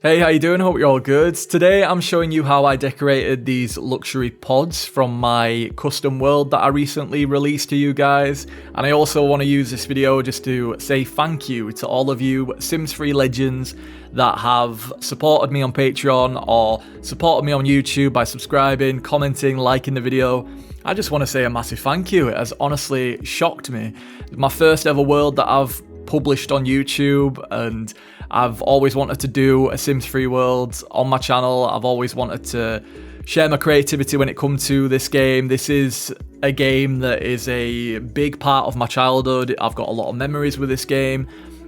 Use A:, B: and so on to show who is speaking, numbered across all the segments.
A: Hey, how you doing? Hope you're all good. Today I'm showing you how I decorated these luxury pods from my custom world that I recently released to you guys. And I also want to use this video just to say thank you to all of you Sims 3 legends that have supported me on Patreon or supported me on YouTube by subscribing, commenting, liking the video. I just want to say a massive thank you. It has honestly shocked me. My first ever world that I've published on YouTube, and I've always wanted to do a Sims 3 world on my channel. I've always wanted to share my creativity when it comes to this game. This is a game that is a big part of my childhood. I've got a lot of memories with this game,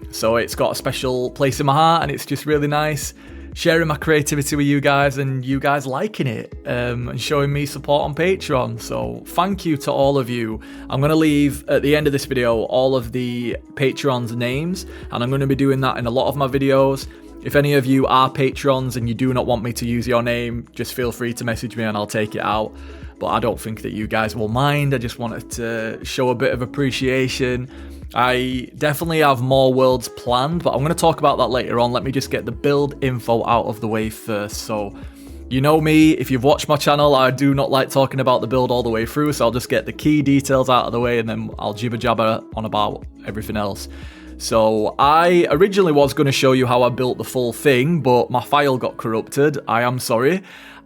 A: so it's got a special place in my heart, and it's just really nice sharing my creativity with you guys and you guys liking it and showing me support on Patreon. So thank you to all of you. I'm going to leave at the end of this video all of the Patreons' names, and I'm going to be doing that in a lot of my videos. If any of you are Patrons and you do not want me to use your name, just feel free to message me and I'll take it out. But I don't think that you guys will mind. I just wanted to show a bit of appreciation. I definitely have more worlds planned, but I'm going to talk about that later on. Let me just get the build info out of the way first. So, you know me, if you've watched my channel, I do not like talking about the build all the way through, so I'll just get the key details out of the way and then I'll jibber jabber on about everything else. So, I originally was going to show you how I built the full thing, but my file got corrupted. I am sorry.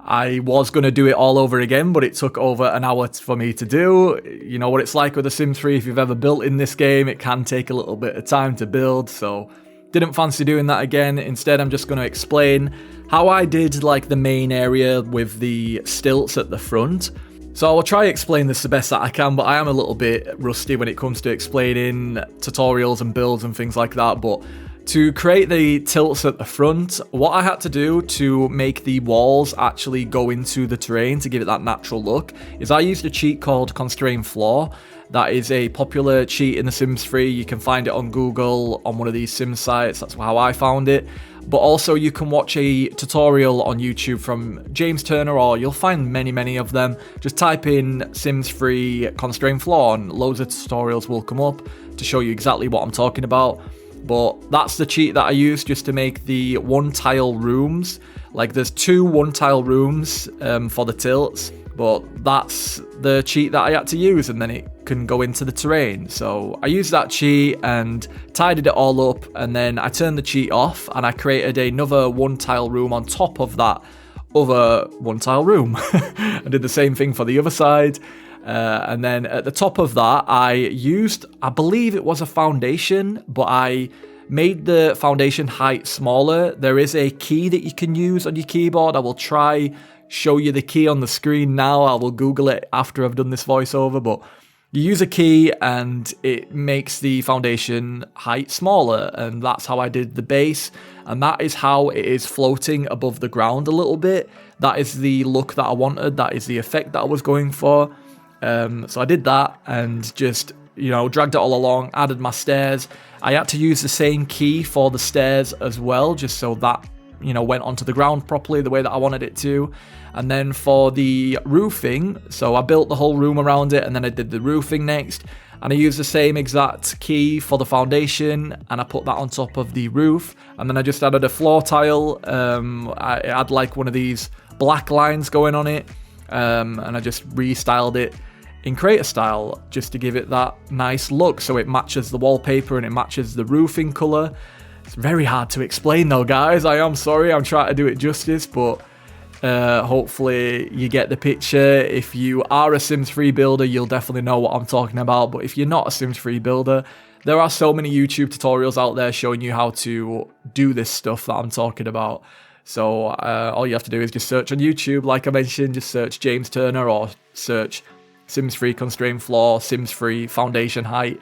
A: I was going to do it all over again, but it took over an hour for me to do. You know what it's like with The Sims 3, if you've ever built in this game, it can take a little bit of time to build, so didn't fancy doing that again. Instead, I'm just going to explain how I did like the main area with the stilts at the front. So I'll try to explain this the best that I can, but I am a little bit rusty when it comes to explaining tutorials and builds and things like that. But to create the tilts at the front, what I had to do to make the walls actually go into the terrain to give it that natural look is I used a cheat called Constrain Floor. That is a popular cheat in The Sims 3. You can find it on Google, on one of these Sims sites. That's how I found it. But also you can watch a tutorial on YouTube from James Turner, or you'll find many of them. Just type in Sims 3 Constrain Floor and loads of tutorials will come up to show you exactly what I'm talking about. But that's the cheat that I used just to make the one-tile rooms. Like there's two one-tile rooms for the tilts, but that's the cheat that I had to use, and then it can go into the terrain. So I used that cheat and tidied it all up, and then I turned the cheat off and I created another one-tile room on top of that other one-tile room. I did the same thing for the other side. And then at the top of that, I used, I believe it was a foundation, but I made the foundation height smaller. There is a key that you can use on your keyboard. I will try show you the key on the screen now. I will Google it after I've done this voiceover, but you use a key and it makes the foundation height smaller, and that's how I did the base, and that is how it is floating above the ground a little bit. That is the look that I wanted. That is the effect that I was going for. So I did that and just, you know, dragged it all along, added my stairs. I had to use the same key for the stairs as well, just so that, you know, went onto the ground properly the way that I wanted it to. And then for the roofing, so I built the whole room around it, and then I did the roofing next. And I used the same exact key for the foundation, and I put that on top of the roof. And then I just added a floor tile. I had like one of these black lines going on it. And I just restyled it in creator style just to give it that nice look, so it matches the wallpaper and it matches the roofing color. It's very hard to explain though, guys. I am sorry, I'm trying to do it justice, but hopefully you get the picture. If you are a Sims 3 builder, you'll definitely know what I'm talking about, but if you're not a Sims 3 builder, there are so many YouTube tutorials out there showing you how to do this stuff that I'm talking about. So all you have to do is just search on YouTube, like I mentioned, just search James Turner or search Sims 3 Constrain Floor, Sims 3 Foundation Height,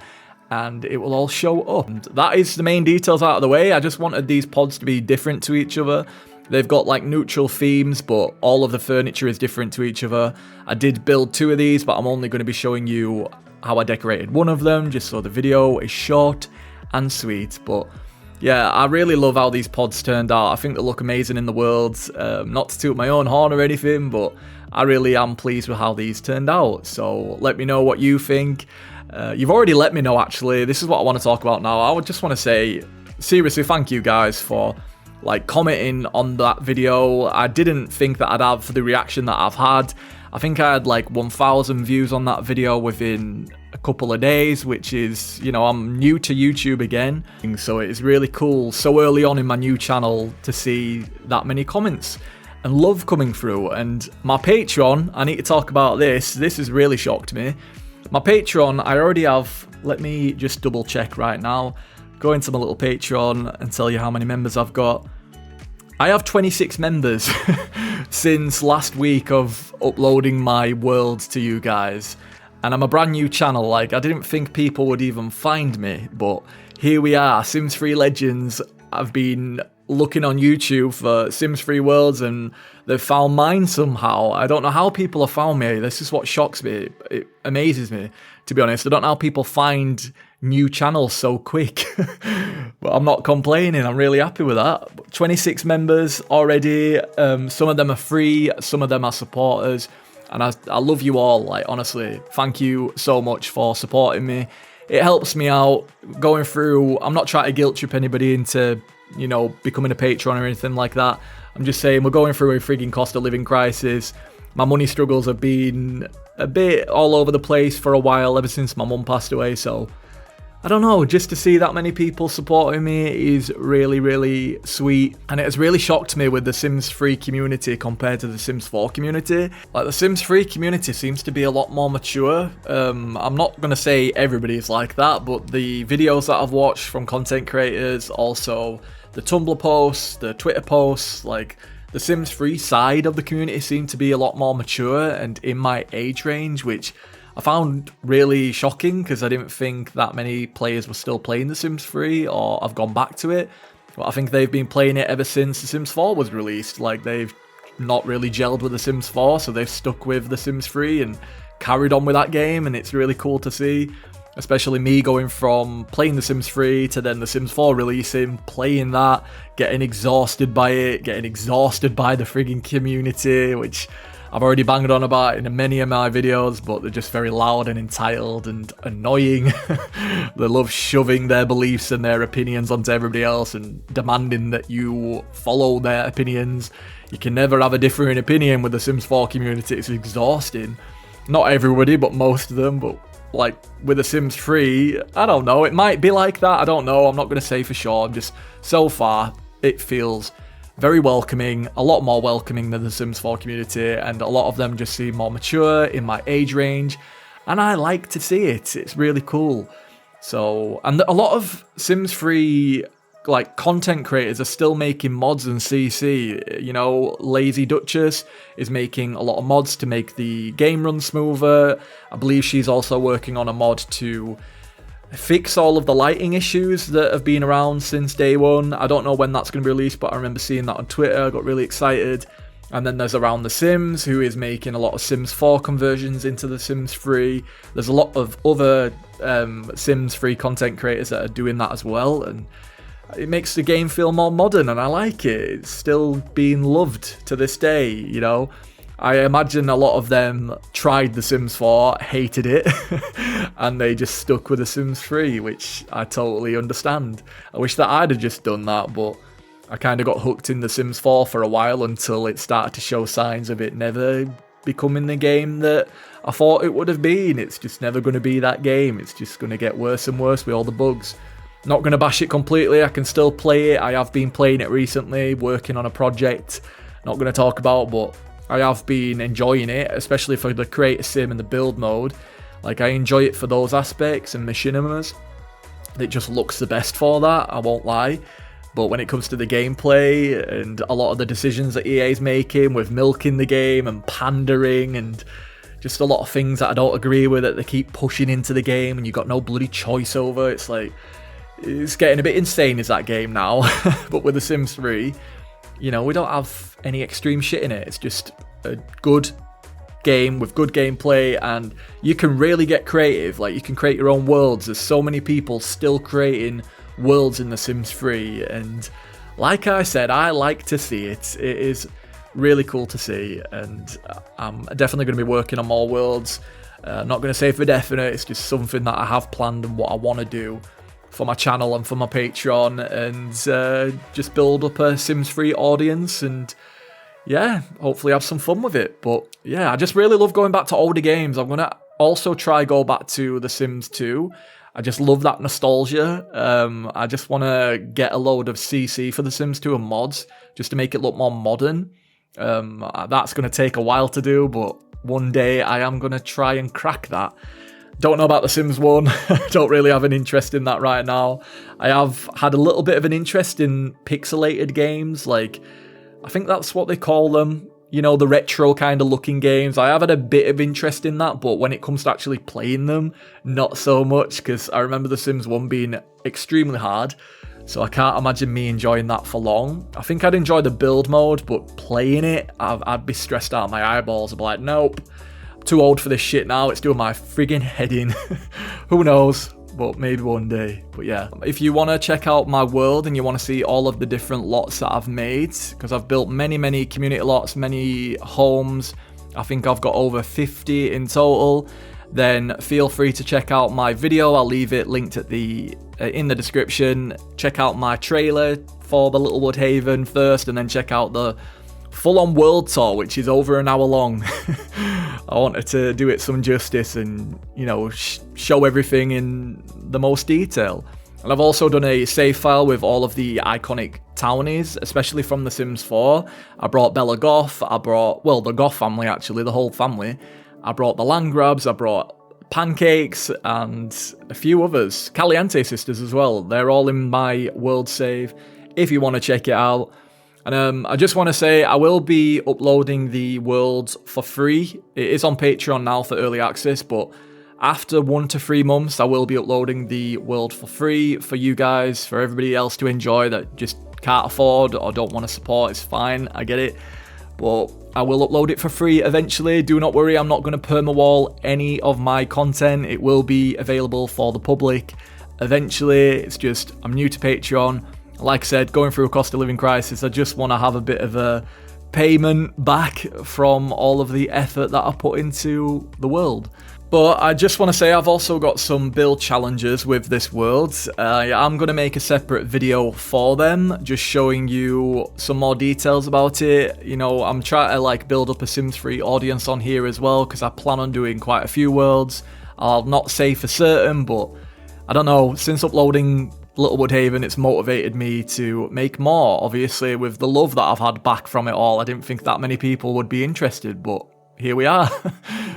A: and it will all show up. And that is the main details out of the way. I just wanted these pods to be different to each other. They've got like neutral themes, but all of the furniture is different to each other. I did build two of these, but I'm only going to be showing you how I decorated one of them, just so the video is short and sweet. But yeah, I really love how these pods turned out. I think they look amazing in the world. Not to toot my own horn or anything, but I really am pleased with how these turned out. So let me know what you think. You've already let me know, actually. This is what I want to talk about now. I would just want to say, seriously, thank you guys for like commenting on that video. I didn't think that I'd have the reaction that I've had. I think I had like 1,000 views on that video within a couple of days, which is, you know, I'm new to YouTube again, so it's really cool so early on in my new channel to see that many comments and love coming through. And my Patreon, I need to talk about this has really shocked me. My Patreon, I already have, let me just double check right now, go into my little Patreon and tell you how many members I've got. I have 26 members since last week of uploading my worlds to you guys. And I'm a brand new channel, like I didn't think people would even find me, but here we are, Sims 3 Legends. I've been looking on YouTube for Sims 3 worlds and they've found mine somehow. I don't know how people have found me. This is what shocks me. It amazes me, to be honest. I don't know how people find new channels so quick. But I'm not complaining. I'm really happy with that. 26 members already. Some of them are free. Some of them are supporters. And I love you all. Like, honestly, thank you so much for supporting me. It helps me out going through. I'm not trying to guilt trip anybody into, you know, becoming a patron or anything like that. I'm just saying we're going through a frigging cost of living crisis. My money struggles have been a bit all over the place for a while, ever since my mum passed away. So I don't know, just to see that many people supporting me is really, really sweet. And it has really shocked me with the Sims 3 community compared to the Sims 4 community. Like, the Sims 3 community seems to be a lot more mature. I'm not going to say everybody's like that, but the videos that I've watched from content creators, also the Tumblr posts, the Twitter posts, like, the Sims 3 side of the community seemed to be a lot more mature and in my age range, which I found really shocking because I didn't think that many players were still playing The Sims 3 or have gone back to it. But I think they've been playing it ever since The Sims 4 was released. Like, they've not really gelled with The Sims 4, so they've stuck with The Sims 3 and carried on with that game, and it's really cool to see. Especially me going from playing The Sims 3 to then The Sims 4 releasing, playing that, getting exhausted by it, getting exhausted by the frigging community, which I've already banged on about in many of my videos, but they're just very loud and entitled and annoying. They love shoving their beliefs and their opinions onto everybody else and demanding that you follow their opinions. You can never have a different opinion with the Sims 4 community. It's exhausting. Not everybody, but most of them. But like with the Sims 3, I don't know. It might be like that. I don't know. I'm not going to say for sure. I'm just, so far, it feels very welcoming, a lot more welcoming than the Sims 4 community, and a lot of them just seem more mature in my age range, and I like to see it. It's really cool. So, and a lot of Sims 3 like content creators are still making mods and CC. You know, Lazy Duchess is making a lot of mods to make the game run smoother. I believe she's also working on a mod to fix all of the lighting issues that have been around since day one. I don't know when that's going to be released, but I remember seeing that on Twitter. I got really excited. And then there's Around the Sims, who is making a lot of Sims 4 conversions into the Sims 3. There's a lot of other Sims 3 content creators that are doing that as well, and it makes the game feel more modern, and I like it. It's still being loved to this day, you know. I imagine a lot of them tried The Sims 4, hated it, and they just stuck with The Sims 3, which I totally understand. I wish that I'd have just done that, but I kind of got hooked in The Sims 4 for a while until it started to show signs of it never becoming the game that I thought it would have been. It's just never going to be that game. It's just going to get worse and worse with all the bugs. Not going to bash it completely. I can still play it. I have been playing it recently, working on a project. Not going to talk about, but I have been enjoying it, especially for the create a sim and the build mode. Like, I enjoy it for those aspects and machinimas. It just looks the best for that, I won't lie. But when it comes to the gameplay and a lot of the decisions that EA is making with milking the game and pandering and just a lot of things that I don't agree with that they keep pushing into the game and you've got no bloody choice over, it's like, it's getting a bit insane is that game now. But with The Sims 3, you know, we don't have any extreme shit in it. It's just a good game with good gameplay, and you can really get creative. Like, you can create your own worlds. There's so many people still creating worlds in The Sims 3, and like I said, I like to see it. It is really cool to see, and I'm definitely going to be working on more worlds. I'm not going to say for definite. It's just something that I have planned and what I want to do for my channel and for my Patreon, and just build up a Sims 3 audience, and yeah, hopefully have some fun with it. But yeah, I just really love going back to older games. I'm gonna also try go back to The Sims 2. I just love that nostalgia. I just want to get a load of CC for The Sims 2 and mods just to make it look more modern. That's going to take a while to do, but one day I am going to try and crack that. Don't know about The Sims 1. Don't really have an interest in that right now. I have had a little bit of an interest in pixelated games, like I think that's what they call them. You know, the retro kind of looking games. I have had a bit of interest in that, but when it comes to actually playing them, not so much, because I remember The Sims 1 being extremely hard, so I can't imagine me enjoying that for long. I think I'd enjoy the build mode, but playing it, I'd be stressed out of my eyeballs. I'd be like, nope, I'm too old for this shit now, it's doing my friggin' head in. Who knows? But maybe one day. But yeah, if you want to check out my world and you want to see all of the different lots that I've made, because I've built many community lots, many homes, I think I've got over 50 in total, then feel free to check out my video. I'll leave it linked at in the description. Check out my trailer for the Littlewood Haven first, and then check out the full-on world tour, which is over an hour long. I wanted to do it some justice and, you know, show everything in the most detail. And I've also done a save file with all of the iconic townies, especially from The Sims 4. I brought Bella Goth, I brought, well, the Goth family actually, the whole family. I brought the Landgrabs, I brought Pancakes, and a few others. Caliente sisters as well. They're all in my world save, if you want to check it out. And I just want to say I will be uploading the world for free. It is on Patreon now for early access, but after 1 to 3 months, I will be uploading the world for free for you guys, for everybody else to enjoy that just can't afford or don't want to support. It's fine, I get it. But I will upload it for free eventually. Do not worry, I'm not going to permawall any of my content. It will be available for the public eventually. It's just, I'm new to Patreon. Like I said, going through a cost of living crisis, I just want to have a bit of a payment back from all of the effort that I put into the world. But I just want to say I've also got some build challenges with this world. I'm going to make a separate video for them, just showing you some more details about it. You know, I'm trying to like build up a Sims 3 audience on here as well, because I plan on doing quite a few worlds. I'll not say for certain, but I don't know, since uploading Littlewood Haven, it's motivated me to make more. Obviously, with the love that I've had back from it all, I didn't think that many people would be interested, but here we are.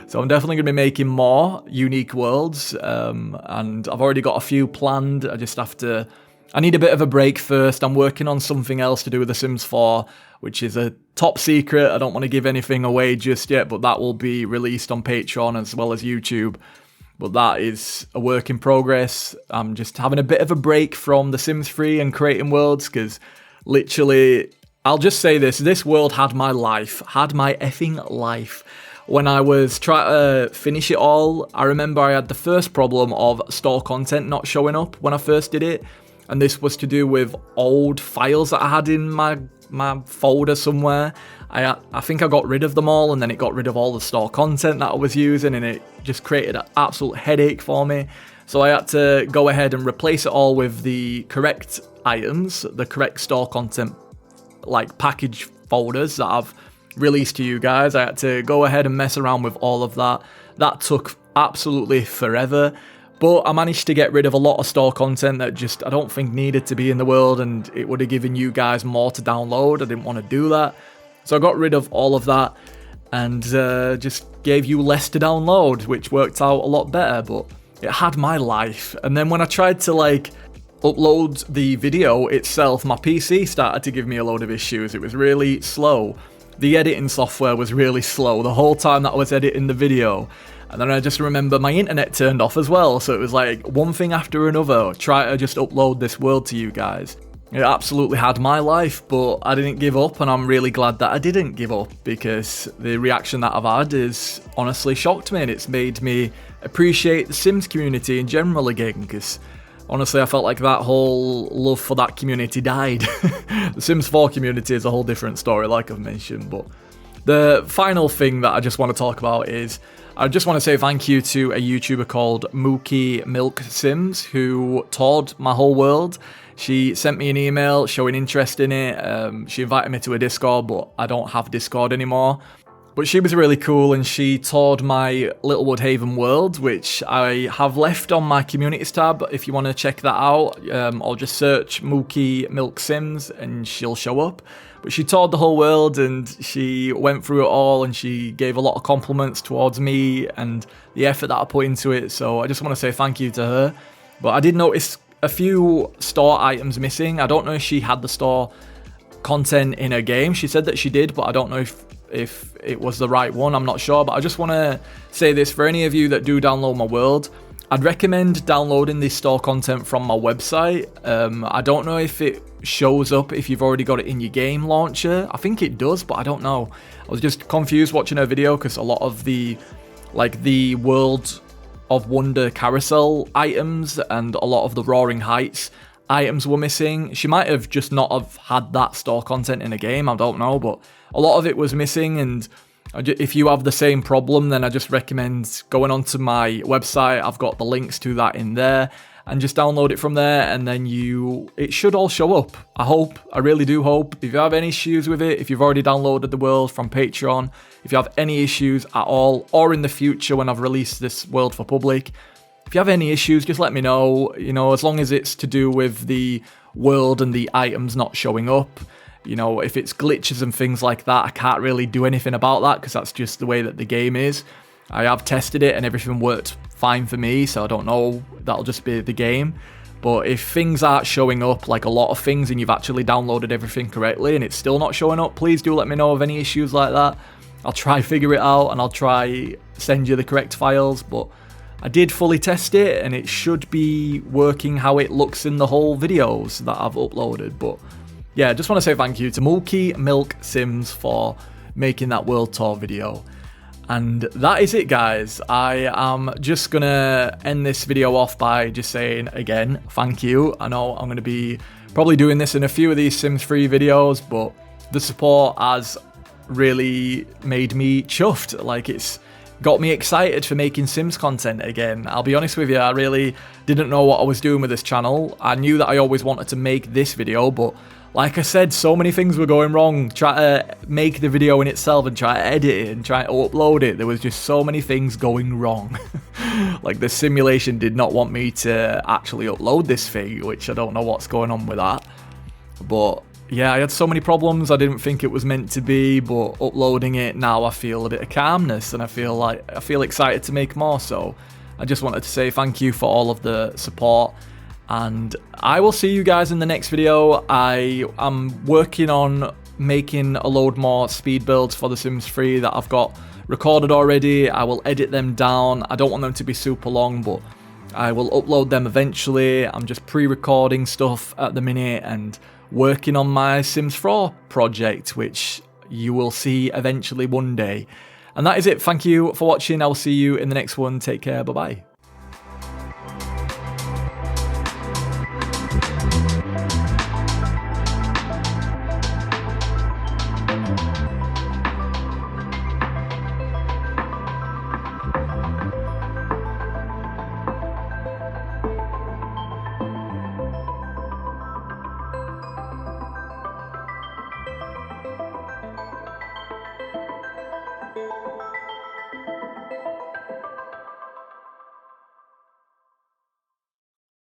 A: So I'm definitely going to be making more unique worlds, and I've already got a few planned. I need a bit of a break first. I'm working on something else to do with The Sims 4, which is a top secret. I don't want to give anything away just yet, but that will be released on Patreon as well as YouTube. But that is a work in progress. I'm just having a bit of a break from The Sims 3 and creating worlds, because literally, I'll just say this world had my life, had my effing life. When I was trying to finish it all, I remember I had the first problem of store content not showing up when I first did it. And this was to do with old files that I had in my folder somewhere. I think I got rid of them all, and then it got rid of all the store content that I was using, and it just created an absolute headache for me. So I had to go ahead and replace it all with the correct items, the correct store content, like package folders that I've released to you guys. I had to go ahead and mess around with all of that. That took absolutely forever. But I managed to get rid of a lot of store content that just I don't think needed to be in the world, and it would have given you guys more to download. I didn't want to do that. So I got rid of all of that and just gave you less to download, which worked out a lot better, but it had my life. And then when I tried to like upload the video itself, my PC started to give me a load of issues. It was really slow. The editing software was really slow the whole time that I was editing the video. And then I just remember my internet turned off as well, so it was like one thing after another, try to just upload this world to you guys. It absolutely had my life, but I didn't give up, and I'm really glad that I didn't give up, because the reaction that I've had is honestly shocked me, and it's made me appreciate the Sims community in general again, because honestly I felt like that whole love for that community died. The Sims 4 community is a whole different story, like I've mentioned, but the final thing that I just want to talk about is I just want to say thank you to a YouTuber called Mookie Milk Sims who toured my whole world. She sent me an email showing interest in it. She invited me to a Discord, but I don't have Discord anymore. But she was really cool, and she toured my Littlewood Haven world, which I have left on my communities tab if you want to check that out, or just search Mookie Milk Sims and she'll show up. But she toured the whole world, and she went through it all, and she gave a lot of compliments towards me and the effort that I put into it, so I just want to say thank you to her. But I did notice a few store items missing. I don't know if she had the store content in her game. She said that she did, but I don't know if it was the right one. I'm not sure, but I just want to say this for any of you that do download my world. I'd recommend downloading this store content from my website. I don't know if it shows up if you've already got it in your game launcher. I think it does, but I don't know. I was just confused watching her video because a lot of the World of Wonder carousel items and a lot of the Roaring Heights items were missing. She might have just not have had that store content in a game, I don't know, but a lot of it was missing. And if you have the same problem, then I just recommend going onto my website. I've got the links to that in there, and just download it from there, and then it should all show up. I hope, I really do hope. If you have any issues with it, if you've already downloaded the world from Patreon, if you have any issues at all, or in the future when I've released this world for public, if you have any issues, just let me know. You know, as long as it's to do with the world and the items not showing up. You know, if it's glitches and things like that, I can't really do anything about that because that's just the way that the game is. I have tested it and everything worked fine for me, so I don't know, that'll just be the game. But if things aren't showing up, like a lot of things, and you've actually downloaded everything correctly and it's still not showing up, please do let me know of any issues like that. I'll try figure it out and I'll try send you the correct files, but I did fully test it and it should be working how it looks in the whole videos that I've uploaded. But yeah, just want to say thank you to Mookie Milk Sims for making that world tour video. And that is it, guys. I am just gonna end this video off by just saying again, thank you. I know I'm gonna be probably doing this in a few of these Sims 3 videos, but the support has really made me chuffed. Like, it's got me excited for making Sims content again. I'll be honest with you, I really didn't know what I was doing with this channel. I knew that I always wanted to make this video, but like I said, so many things were going wrong. Try to make the video in itself and try to edit it and try to upload it. There was just so many things going wrong. Like, the simulation did not want me to actually upload this thing, which I don't know what's going on with that. But yeah, I had so many problems. I didn't think it was meant to be, but uploading it now, I feel a bit of calmness and I feel excited to make more. So I just wanted to say thank you for all of the support. And I will see you guys in the next video. I am working on making a load more speed builds for The Sims 3 that I've got recorded already. I will edit them down. I don't want them to be super long, but I will upload them eventually. I'm just pre-recording stuff at the minute and working on my Sims 4 project, which you will see eventually one day. And that is it. Thank you for watching. I will see you in the next one. Take care. Bye-bye.